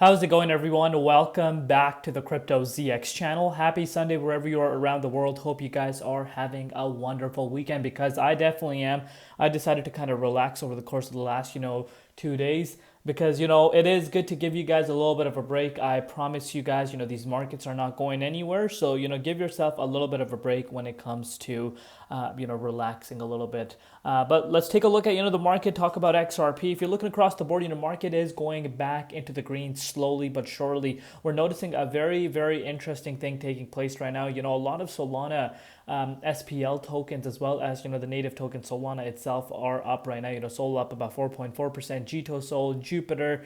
How's it going, everyone? Welcome back to the Crypto ZX channel. Happy Sunday wherever you are around the world. Hope you guys are having a wonderful weekend, because I definitely am. I decided to kind of relax over the course of the last, 2 days, because it is good to give you guys a little bit of a break. I promise you guys, these markets are not going anywhere, so give yourself a little bit of a break when it comes to relaxing a little bit. But let's take a look at the market, talk about XRP. If you're looking across the board, market is going back into the green slowly but surely. We're noticing a very, very interesting thing taking place right now. A lot of Solana SPL tokens, as well as the native token Solana itself, are up right now. Sol up about 4.4%, Jito Sol, Jupiter,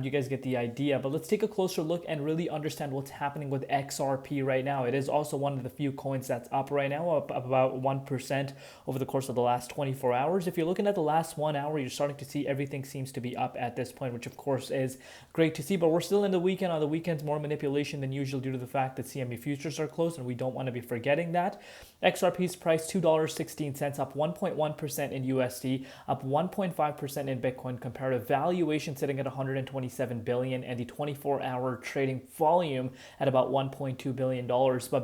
you guys get the idea. But let's take a closer look and really understand what's happening with XRP right now. It is also one of the few coins that's up right now, up about 1% over the course of the last 24 hours. If you're looking at the last 1 hour, you're starting to see everything seems to be up at this point, which of course is great to see. But we're still in the weekend. On the weekends, more manipulation than usual due to the fact that CME futures are closed, and we don't want to be forgetting that. XRP's price $2.16, up 1.1% in USD, up 1.5% in Bitcoin. Comparative valuation sitting at 127 billion, and the 24-hour trading volume at about $1.2 billion. But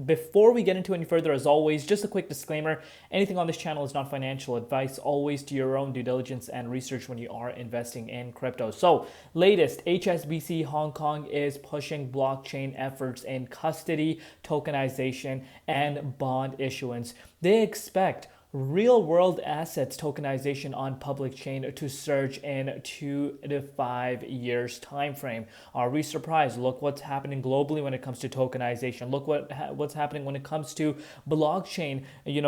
before we get into any further, as always, just a quick disclaimer: anything on this channel is not financial advice. Always do your own due diligence and research when you are investing in crypto. So, latest, HSBC Hong Kong is pushing blockchain efforts in custody, tokenization, and bond issuance. They expect real-world assets tokenization on public chain to surge in 2 to 5 years time frame. Are we surprised? Look what's happening globally when it comes to tokenization. Look what's happening when it comes to blockchain,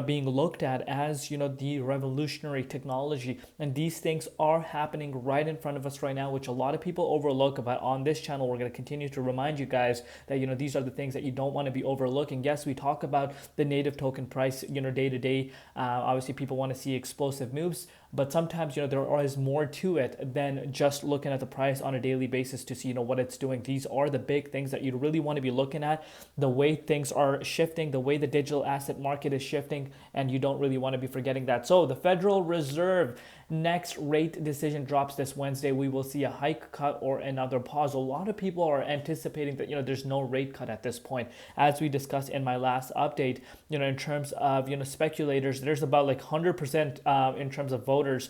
being looked at as the revolutionary technology. And these things are happening right in front of us right now, which a lot of people overlook. But on this channel, we're going to continue to remind you guys that these are the things that you don't want to be overlooking. Yes, we talk about the native token price day to day. Obviously, people want to see explosive moves, but sometimes there is more to it than just looking at the price on a daily basis to see what it's doing. These are the big things that you really want to be looking at, the way things are shifting, the way the digital asset market is shifting, and you don't really want to be forgetting that. So the Federal Reserve next rate decision drops this Wednesday. We will see a hike, cut, or another pause. A lot of people are anticipating that there's no rate cut at this point. As we discussed in my last update, in terms of speculators, there's about like 100% in terms of voters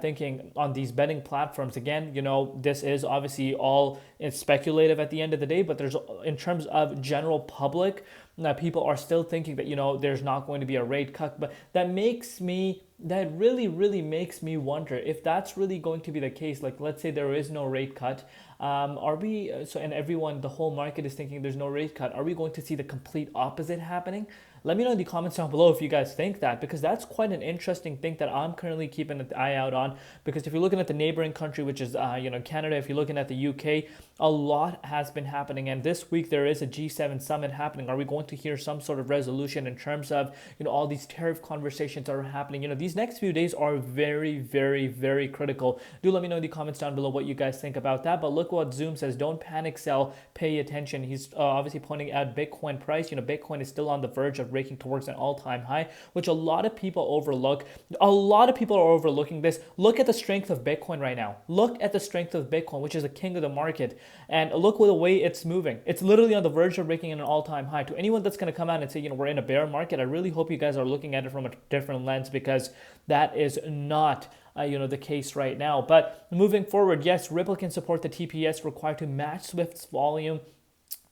thinking on these betting platforms. Again, this is obviously all it's speculative at the end of the day, but there's, in terms of general public, people are still thinking that there's not going to be a rate cut. But that really makes me wonder if that's really going to be the case. Like, let's say there is no rate cut. Are we and everyone, the whole market is thinking there's no rate cut. Are we going to see the complete opposite happening? Let me know in the comments down below if you guys think that, because that's quite an interesting thing that I'm currently keeping an eye out on. Because if you're looking at the neighboring country, which is Canada, if you're looking at the UK, a lot has been happening, and this week there is a G7 summit happening. Are we going to hear some sort of resolution in terms of all these tariff conversations that are happening? These next few days are very, very, very critical. Do let me know in the comments down below what you guys think about that. But look what Zoom says: don't panic, sell, pay attention. He's obviously pointing out Bitcoin price. Bitcoin is still on the verge of breaking towards an all-time high, which a lot of people overlook. A lot of people are overlooking this. Look at the strength of Bitcoin right now. Look at the strength of Bitcoin, which is the king of the market, and look at the way it's moving. It's literally on the verge of breaking an all-time high. To anyone that's going to come out and say we're in a bear market, I really hope you guys are looking at it from a different lens, because that is not the case right now. But moving forward, yes, Ripple can support the TPS required to match Swift's volume.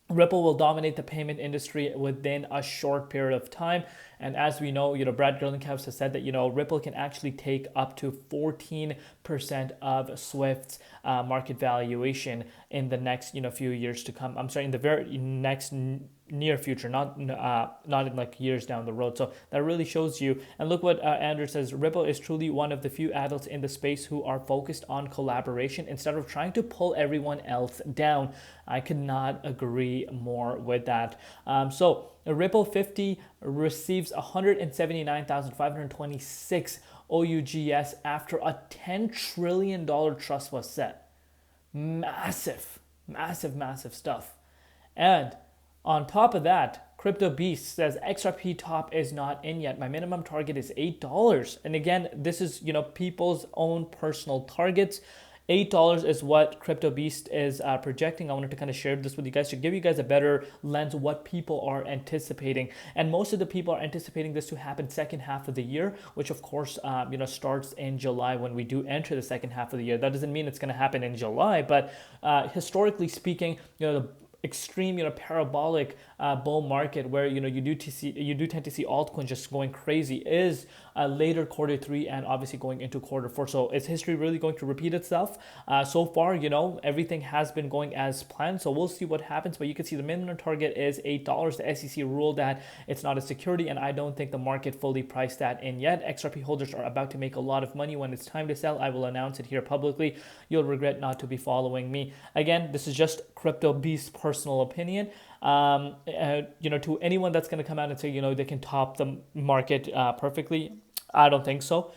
Ripple will dominate the payment industry within a short period of time. And as we know, Brad Gerlinghaus has said that, Ripple can actually take up to 14% of Swift's market valuation in the next, few years to come. I'm sorry, in the very next near future, not in like years down the road. So that really shows you. And look what Andrew says: Ripple is truly one of the few adults in the space who are focused on collaboration instead of trying to pull everyone else down. I could not agree more with that. So Ripple 50 receives 179,526 OUGS after a $10 trillion trust was set. Massive, massive, massive stuff. And on top of that, Crypto Beast says XRP top is not in yet. My minimum target is $8. And again, this is people's own personal targets. $8 is what Crypto Beast is projecting. I wanted to kind of share this with you guys to give you guys a better lens of what people are anticipating. And most of the people are anticipating this to happen second half of the year, which of course, starts in July when we do enter the second half of the year. That doesn't mean it's going to happen in July, but historically speaking, the extreme, parabolic bull market where you do tend to see altcoins just going crazy is later quarter three and obviously going into quarter four. So is history really going to repeat itself? So far, everything has been going as planned. So we'll see what happens. But you can see the minimum target is $8. The SEC ruled that it's not a security, and I don't think the market fully priced that in yet. XRP holders are about to make a lot of money. When it's time to sell, I will announce it here publicly. You'll regret not to be following me. Again, this is just Crypto Beast's personal opinion. To anyone that's going to come out and say, they can top the market perfectly, I don't think so.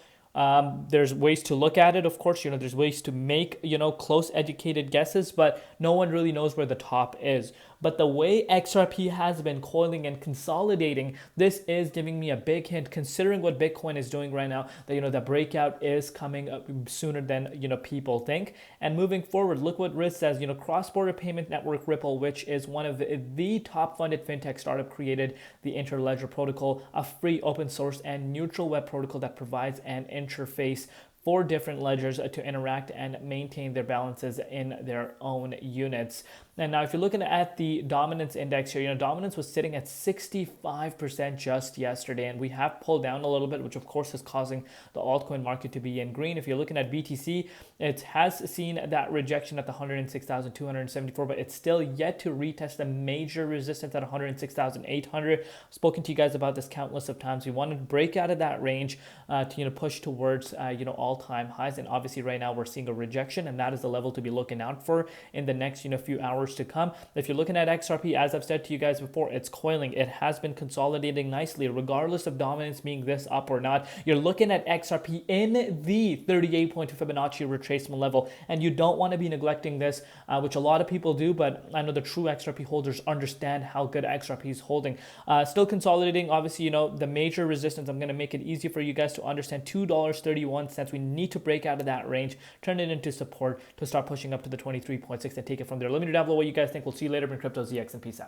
There's ways to look at it, of course. There's ways to make, close, educated guesses, but no one really knows where the top is. But the way XRP has been coiling and consolidating, this is giving me a big hint, considering what Bitcoin is doing right now, that, the breakout is coming up sooner than, people think. And moving forward, look what Riz says, cross-border payment network Ripple, which is one of the top funded fintech startup, created the Interledger protocol, a free open source and neutral web protocol that provides an interface for different ledgers to interact and maintain their balances in their own units. And now if you're looking at the dominance index here, dominance was sitting at 65% just yesterday, and we have pulled down a little bit, which of course is causing the altcoin market to be in green. If you're looking at BTC, it has seen that rejection at the 106,274, but it's still yet to retest the major resistance at 106,800. I've spoken to you guys about this countless of times. We want to break out of that range to push towards all-time highs, and obviously right now we're seeing a rejection, and that is the level to be looking out for in the next few hours to come. If you're looking at XRP, as I've said to you guys before, it's coiling. It has been consolidating nicely, regardless of dominance being this up or not. You're looking at XRP in the 38.2 Fibonacci retracement level, and you don't want to be neglecting this, which a lot of people do, but I know the true XRP holders understand how good XRP is holding. Still consolidating, obviously, the major resistance, I'm going to make it easy for you guys to understand, $2.31. We need to break out of that range, turn it into support to start pushing up to the 23.6 and take it from there. Let me know down below what you guys think. We'll see you later in Crypto ZX, and peace out.